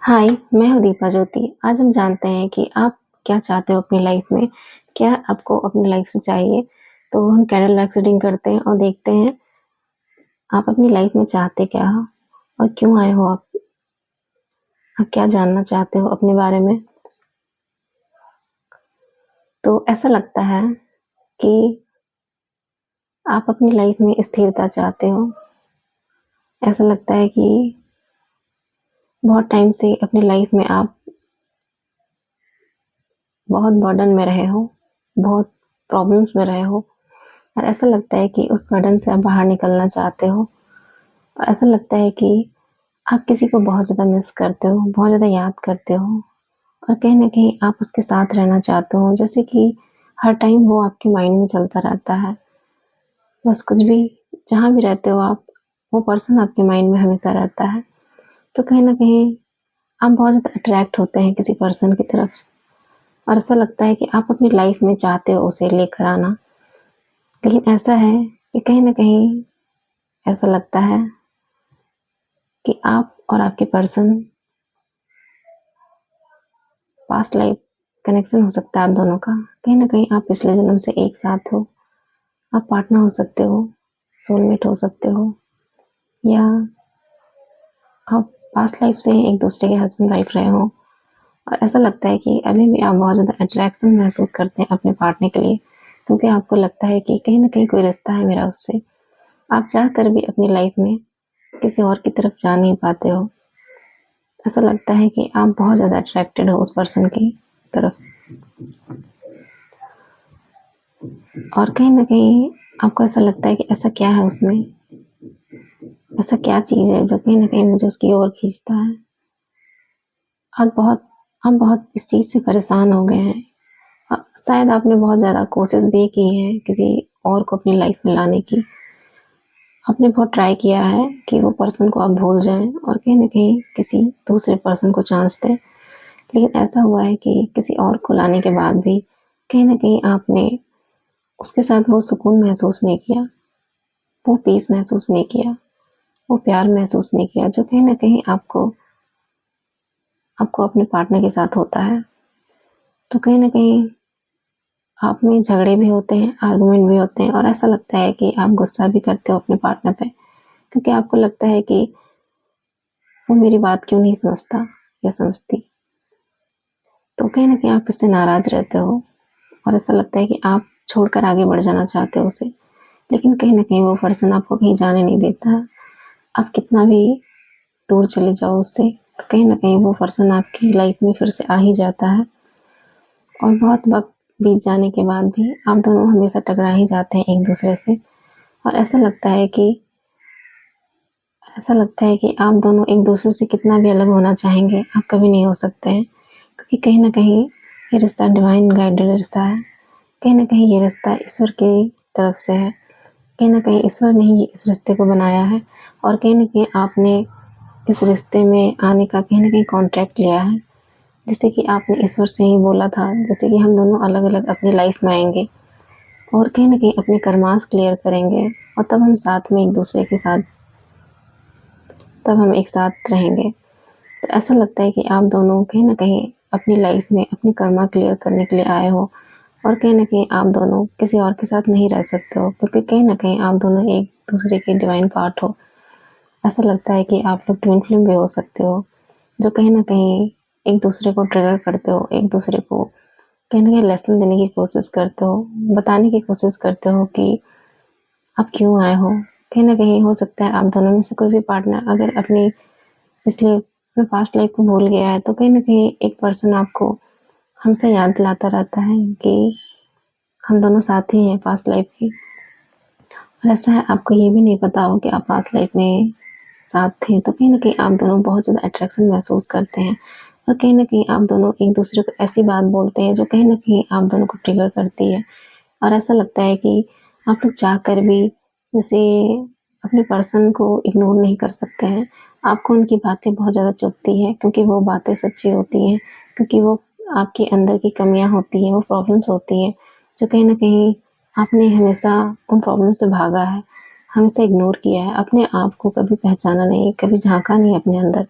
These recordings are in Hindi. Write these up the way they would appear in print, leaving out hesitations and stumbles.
हाय, मैं हूँ दीपा ज्योति। आज हम जानते हैं कि आप क्या चाहते हो अपनी लाइफ में, क्या आपको अपनी लाइफ से चाहिए। तो हम कैंडल वैक्स रीडिंग करते हैं और देखते हैं आप अपनी लाइफ में चाहते क्या हो और क्यों आए हो आप क्या जानना चाहते हो अपने बारे में। तो ऐसा लगता है कि आप अपनी लाइफ में स्थिरता चाहते हो। ऐसा लगता है कि बहुत टाइम से अपनी लाइफ में आप बहुत बर्डन में रहे हो, बहुत प्रॉब्लम्स में रहे हो और ऐसा लगता है कि उस बर्डन से आप बाहर निकलना चाहते हो। और ऐसा लगता है कि आप किसी को बहुत ज़्यादा मिस करते हो, बहुत ज़्यादा याद करते हो और कहीं न कहीं आप उसके साथ रहना चाहते हो। जैसे कि हर टाइम वो आपके माइंड में चलता रहता है। बस कुछ भी जहाँ भी रहते हो आप, वो पर्सन आपके माइंड में हमेशा रहता है। तो कहीं न कहीं आप बहुत ज़्यादा अट्रैक्ट होते हैं किसी पर्सन की तरफ और ऐसा लगता है कि आप अपनी लाइफ में चाहते हो उसे लेकर आना। लेकिन ऐसा है कि कहीं न कहीं ऐसा लगता है कि आप और आपके पर्सन पास्ट लाइफ कनेक्शन हो सकता है आप दोनों का। कहीं न कहीं आप पिछले जन्म से एक साथ हो। आप पार्टनर हो सकते हो, सोलमेट हो सकते हो या आप पास्ट लाइफ से एक-दूसरे के हस्बैंड वाइफ रहे हो और ऐसा लगता है कि अभी भी आप बहुत ज़्यादा अट्रैक्शन महसूस करते हैं अपने पार्टनर के लिए, क्योंकि आपको लगता है कि कहीं न कहीं कोई रिश्ता है मेरा उससे। आप चाह कर भी अपनी लाइफ में किसी और की तरफ जा नहीं पाते हो। ऐसा लगता है कि आप बहुत ज़्यादा अट्रैक्टेड हो उस पर्सन की तरफ और कहीं न कहीं आपको ऐसा लगता है कि ऐसा क्या है उसमें, ऐसा क्या चीज़ है जो कहीं न कहीं मुझे उसकी ओर खींचता है। हम बहुत इस चीज़ से परेशान हो गए हैं। शायद आपने बहुत ज़्यादा कोशिश भी की है किसी और को अपनी लाइफ में लाने की। आपने बहुत ट्राई किया है कि वो पर्सन को आप भूल जाएँ और कहीं न कहीं किसी दूसरे पर्सन को चांस दें। लेकिन ऐसा हुआ है कि किसी और को लाने के बाद भी कहीं न कहीं आपने उसके साथ वो सुकून महसूस नहीं किया, वो पीस महसूस नहीं किया, वो प्यार महसूस नहीं किया जो कहीं न कहीं आपको आपको अपने पार्टनर के साथ होता है। तो कहीं न कहीं आप में झगड़े भी होते हैं, आर्गुमेंट भी होते हैं और ऐसा लगता है कि आप गुस्सा भी करते हो अपने पार्टनर पे, क्योंकि आपको लगता है कि वो मेरी बात क्यों नहीं समझता या समझती। तो कहीं न कहीं आप इससे नाराज़ रहते हो और ऐसा लगता है कि आप छोड़कर आगे बढ़ जाना चाहते हो उसे। लेकिन कहीं न कहीं वो पर्सन आपको कहीं जाने नहीं देता है। आप कितना भी दूर चले जाओ उससे, तो कहीं न कहीं वो पर्सन आपकी लाइफ में फिर से आ ही जाता है और बहुत वक़्त बीत जाने के बाद भी आप दोनों हमेशा टकरा ही जाते हैं एक-दूसरे से और ऐसा लगता है कि आप दोनों एक-दूसरे से कितना भी अलग होना चाहेंगे, आप कभी नहीं हो सकते हैं, क्योंकि कहीं न कहीं ये रिश्ता डिवाइन गाइडेड रिश्ता है। कहीं न कहीं ये रिश्ता ईश्वर की तरफ से है। कहीं न कहीं ईश्वर ने ही इस रिश्ते को बनाया है और कहीं न कहीं आपने इस रिश्ते में आने का कहीं न कहीं कॉन्ट्रैक्ट लिया है। जैसे कि आपने ईश्वर से ही बोला था, जैसे कि हम दोनों अलग-अलग अपनी लाइफ में आएँगे और कहीं न कहीं अपने कर्मास क्लियर करेंगे और तब हम एक साथ रहेंगे। तो ऐसा लगता है कि आप दोनों कहीं न कहीं अपनी लाइफ में अपनी कर्मा क्लियर करने के लिए आए हो और कहीं न कहीं आप दोनों किसी और के साथ नहीं रह सकते हो, क्योंकि कहीं न कहीं आप दोनों एक-दूसरे के डिवाइन पार्ट हो। ऐसा लगता है कि आप लोग ट्विन फ्लेम भी हो सकते हो, जो कहीं न कहीं एक-दूसरे को ट्रिगर करते हो, एक-दूसरे को कहीं न कहीं लेसन देने की कोशिश करते हो, बताने की कोशिश करते हो कि आप क्यों आए हो। कहीं न कहीं हो सकता है आप दोनों में से कोई भी पार्टनर अगर अपने पास्ट लाइफ को भूल गया है, तो कहीं न कहीं एक पर्सन आपको हमसे याद दिलाता रहता है कि हम दोनों साथी हैं पास्ट लाइफ के और ऐसा है आपको ये भी नहीं पता हो कि आप पास्ट लाइफ में साथ थे, तो कहीं न कहीं आप दोनों बहुत ज़्यादा अट्रैक्शन महसूस करते हैं और कहीं न कहीं आप दोनों एक-दूसरे को ऐसी बात बोलते हैं जो कहीं न कहीं आप दोनों को ट्रिगर करती है और ऐसा लगता है कि आप लोग चाह कर भी जैसे अपने पर्सन को इग्नोर नहीं कर सकते हैं। आपको उनकी बातें बहुत ज़्यादा चुभती हैं, क्योंकि वो बातें सच्ची होती हैं, क्योंकि वो आपके अंदर की कमियाँ होती हैं, वो प्रॉब्लम्स होती हैं, जो कहीं न कहीं आपने हमेशा उन प्रॉब्लम से भागा है, हमेशा इग्नोर किया है, अपने आप को कभी पहचाना नहीं, कभी झाँका नहीं अपने अंदर।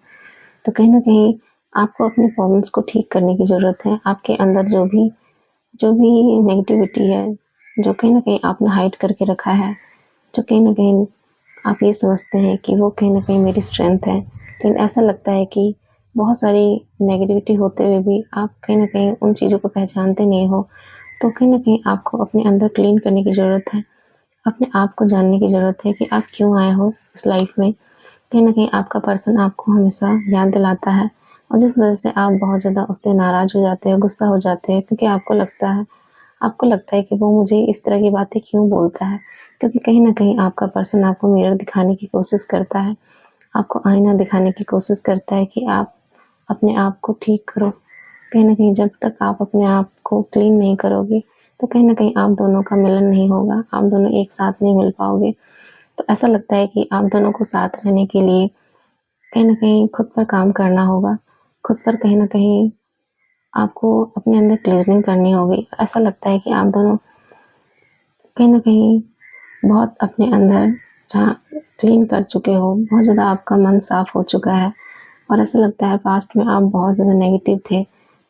तो कहीं न कहीं आपको अपनी प्रॉब्लम्स को ठीक करने की ज़रूरत है। आपके अंदर जो भी नेगेटिविटी है, जो कहीं न कहीं आपने हाइड करके रखा है, जो कहीं न कहीं आप ये समझते हैं कि वो कहीं न कहीं मेरी स्ट्रेंथ है, लेकिन ऐसा लगता है कि बहुत सारी नेगेटिविटी होते हुए भी आप कहीं न कहीं उन चीज़ों को पहचानते नहीं हो, तो कहीं न कहीं आपको अपने अंदर क्लीन करने की ज़रूरत है। अपने आप को जानने की ज़रूरत है कि आप क्यों आए हो इस लाइफ़ में। कहीं न कहीं आपका पर्सन आपको हमेशा याद दिलाता है और जिस वज़ह से आप बहुत ज़्यादा उससे नाराज़ हो जाते हो, गुस्सा हो जाते हो क्योंकि आपको लगता है कि वो मुझे इस तरह की बातें क्यों बोलता है। क्योंकि कहीं न कहीं आपका पर्सन आपको मिरर दिखाने की कोशिश करता है, आपको आईना दिखाने की कोशिश करता है कि आप अपने आप को ठीक करो। कहीं न कहीं जब तक आप अपने आप को क्लीन नहीं करोगे, तो कहीं न कहीं आप दोनों का मिलन नहीं होगा, आप दोनों एक साथ नहीं मिल पाओगे। तो ऐसा लगता है कि आप दोनों को साथ रहने के लिए कहीं न कहीं खुद पर काम करना होगा। खुद पर कहीं न कहीं आपको अपने अंदर क्लीज़निंग करनी होगी। ऐसा लगता है कि आप दोनों कहीं न कहीं बहुत अपने अंदर जहाँ क्लीन कर चुके हो, बहुत ज़्यादा आपका मन साफ़ हो चुका है और ऐसा लगता है पास्ट में आप बहुत ज़्यादा नेगेटिव थे।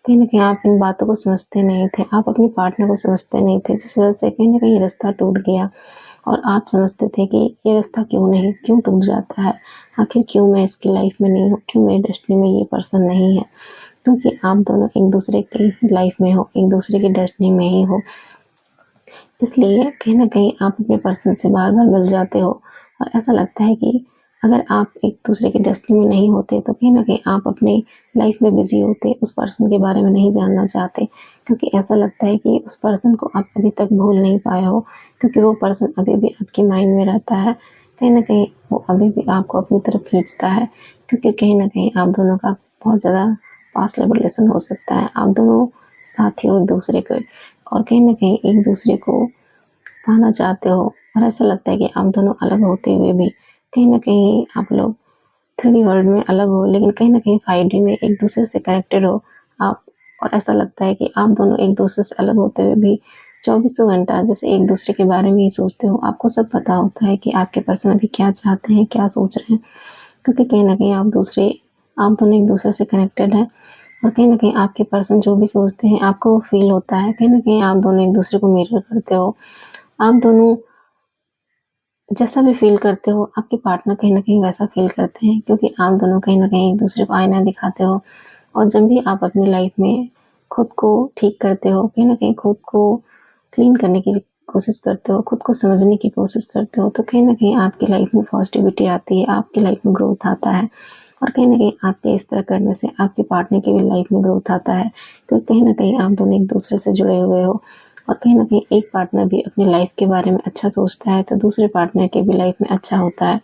कहीं न कहीं आप इन बातों को समझते नहीं थे, आप अपने पार्टनर को समझते नहीं थे, जिस वज़ह से कहीं न कहीं रिश्ता टूट गया और आप समझते थे कि ये रिश्ता क्यों टूट जाता है? आखिर क्यों मैं इसकी लाइफ़ में नहीं हूँ? क्यों मेरी डेस्टिनी में ये पर्सन नहीं है? क्योंकि आप दोनों एक-दूसरे की लाइफ़ में हो, एक-दूसरे की डेस्टिनी में ही हो। इसलिए कहीं न कहीं आप अपने पर्सन से बार-बार मिल जाते हो और ऐसा लगता है कि अगर आप एक-दूसरे की डेस्टिनी में नहीं होते, तो कहीं न कहीं आप अपनी लाइफ़ में बिज़ी होते, उस पर्सन के बारे में नहीं जानना चाहते। क्योंकि ऐसा लगता है कि उस पर्सन को आप अभी तक भूल नहीं पाए हो, क्योंकि वो पर्सन अभी भी आपके माइंड में रहता है। कहीं न कहीं वो अभी भी आपको अपनी तरफ खींचता है, क्योंकि कहीं न कहीं आप दोनों का बहुत ज़्यादा पास्ट लव रिलेशन हो सकता है। आप दोनों साथी हो एक-दूसरे के और कहीं न कहीं एक-दूसरे को पाना चाहते हो और ऐसा लगता है कि आप दोनों अलग होते हुए भी कहीं न कहीं आप लोग 3D वर्ल्ड में अलग हो, लेकिन कहीं न कहीं 5D में एक-दूसरे से कनेक्टेड हो आप और ऐसा लगता है कि आप दोनों एक-दूसरे से अलग होते हुए भी चौबीसों घंटा जैसे एक-दूसरे के बारे में ही सोचते हो। आपको सब पता होता है कि आपके पर्सन अभी क्या चाहते हैं, क्या सोच रहे हैं, क्योंकि कहीं न कहीं आप दोनों एक-दूसरे से कनेक्टेड हैं और कहीं न कहीं आपके पर्सन जो भी सोचते हैं, आपको वो फ़ील होता है। कहीं न कहीं आप दोनों एक-दूसरे को मिरर करते हो। आप दोनों जैसा भी फ़ील करते हो, आपके पार्टनर कहीं न कहीं वैसा फ़ील करते हैं क्योंकि आप दोनों कहीं न कहीं एक-दूसरे को आईना दिखाते हो और जब भी आप अपनी लाइफ़ में खुद को ठीक करते हो, कहीं न कहीं खुद को क्लीन करने की कोशिश करते हो, खुद को समझने की कोशिश करते हो, तो कहीं न कहीं आपकी लाइफ़ में पॉज़िटिविटी आती है, आपकी लाइफ़ में ग्रोथ आता है और कहीं न कहीं आपके इस तरह करने से आपके पार्टनर की भी लाइफ़ में ग्रोथ आता है। क्योंकि कहीं न कहीं आप दोनों एक-दूसरे से जुड़े हुए हो और कहीं न कहीं एक पार्टनर भी अपनी लाइफ़ के बारे में अच्छा सोचता है, तो दूसरे पार्टनर की भी लाइफ़ में अच्छा होता है।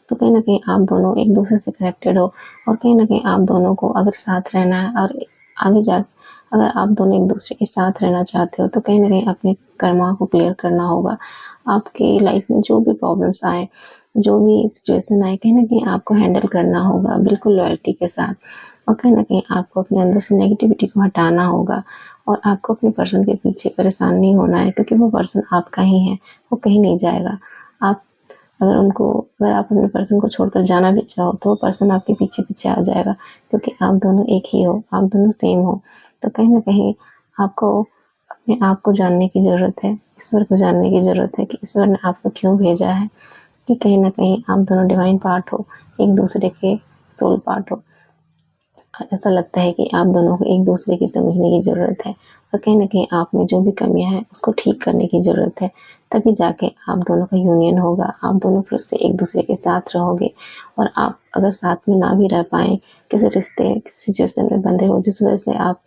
तो कहीं न कहीं आप दोनों एक-दूसरे से कनेक्टेड हो और कहीं न कहीं आप दोनों को अगर साथ रहना है और आगे जा अगर आप दोनों एक-दूसरे के साथ रहना चाहते हो, तो कहीं न कहीं अपने कर्मा को क्लियर करना होगा। आपकी लाइफ़ में जो भी प्रॉब्लम्स आएँ, जो भी सिचुएशन आए, कहीं न कहीं आपको हैंडल करना होगा बिल्कुल लॉयल्टी के साथ और कहीं न कहीं आपको अपने अंदर से नेगेटिविटी को हटाना होगा और आपको अपने पर्सन के पीछे परेशान नहीं होना है क्योंकि वो पर्सन आपका ही है, वो कहीं नहीं जाएगा। आप अगर आप अपने पर्सन को छोड़कर जाना भी चाहो, तो वो पर्सन आपके पीछे-पीछे आ जाएगा क्योंकि आप दोनों एक ही हो, आप दोनों सेम हो। तो कहीं न कहीं आपको अपने आप को जानने की ज़रूरत है, ईश्वर को जानने की ज़रूरत है कि ईश्वर ने आपको क्यों भेजा है, कि कहीं न कहीं आप दोनों डिवाइन पार्ट हो, एक-दूसरे के सोल पार्ट हो। ऐसा लगता है कि आप दोनों को एक-दूसरे की समझने की ज़रूरत है और कहीं न कहीं आप में जो भी कमियाँ हैं, उसको ठीक करने की ज़रूरत है। तभी जाके आप दोनों का यूनियन होगा, आप दोनों फिर से एक-दूसरे के साथ रहोगे और आप अगर साथ में ना भी रह पाएँ, किसी रिश्ते, किसी सिचुएशन में बंधे हो जिस वजह से आप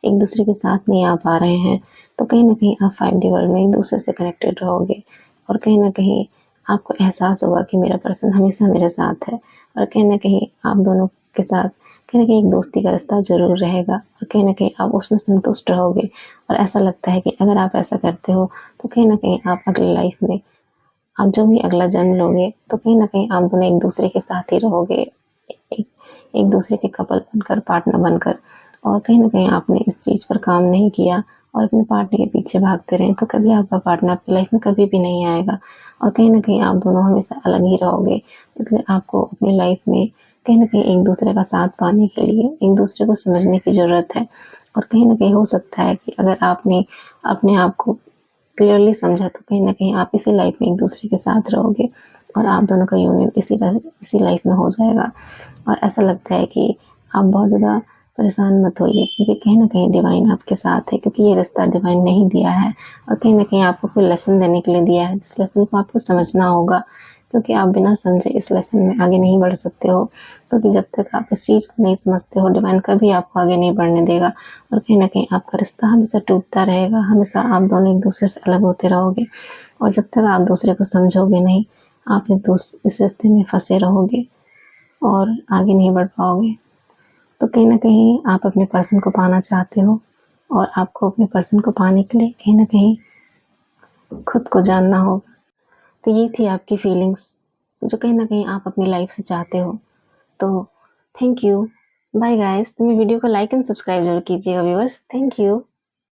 एक-दूसरे के साथ नहीं आ पा रहे हैं, तो कहीं न कहीं आप 5D वर्ल्ड में एक-दूसरे से कनेक्टेड रहोगे और कहीं न कहीं आपको एहसास होगा कि मेरा पर्सन हमेशा मेरे साथ है और कहीं न कहीं आप दोनों के साथ कहीं न कहीं एक दोस्ती का रिश्ता ज़रूर रहेगा और कहीं न कहीं आप उसमें संतुष्ट रहोगे और ऐसा लगता है कि अगर आप ऐसा करते हो, तो कहीं न कहीं आप अगली लाइफ़ में आप जो भी अगला जन्म लोगे, तो कहीं न कहीं आप दोनों एक-दूसरे के साथ ही रहोगे। एक एक-दूसरे के कपल बनकर, पार्टनर बनकर और कहीं न कहीं आपने इस चीज़ पर काम नहीं किया और अपने पार्टनर के पीछे भागते रहे, तो कभी आपका पार्टनर आपकी लाइफ़ में कभी भी नहीं आएगा और कहीं न कहीं आप दोनों हमेशा अलग ही रहोगे। इसलिए आपको अपनी लाइफ़ में कहीं न कहीं एक-दूसरे का साथ पाने के लिए एक-दूसरे को समझने की ज़रूरत है। और कहीं न कहीं हो सकता है कि अगर आपने अपने आप को क्लियरली समझा तो कहीं न कहीं आप इसी लाइफ़ में एक-दूसरे के साथ रहोगे और आप दोनों का यूनियन इसी लाइफ़ में हो जाएगा। और ऐसा लगता है कि आप बहुत ज़्यादा परेशान मत होइए, क्योंकि कहीं न कहीं डिवाइन आपके साथ है, क्योंकि ये रिश्ता डिवाइन ने ही दिया है और कहीं न कहीं आपको कोई लेसन देने के लिए दिया है, जिस लेसन को आपको समझना होगा, क्योंकि आप बिना समझे इस लेसन में आगे नहीं बढ़ सकते हो। क्योंकि जब तक आप इस चीज़ को नहीं समझते हो, डिवाइन कभी आपको आगे नहीं बढ़ने देगा और कहीं न कहीं आपका रिश्ता हमेशा टूटता रहेगा, हमेशा आप दोनों एक-दूसरे से अलग होते रहोगे और जब तक आप दूसरे को समझोगे नहीं, आप इस रिश्ते में फँसे रहोगे और आगे नहीं बढ़ पाओगे। तो कहीं न कहीं आप अपने पर्सन को पाना चाहते हो और आपको अपने पर्सन को पाने के लिए कहीं न कहीं खुद को जानना होगा। तो ये थी आपकी फीलिंग्स, जो कहीं न कहीं आप अपनी लाइफ़ से चाहते हो। तो थैंक यू। Bye guys. तो मेरे वीडियो को लाइक एंड सब्सक्राइब ज़रूर कीजिएगा व्यूअर्स। Thank you.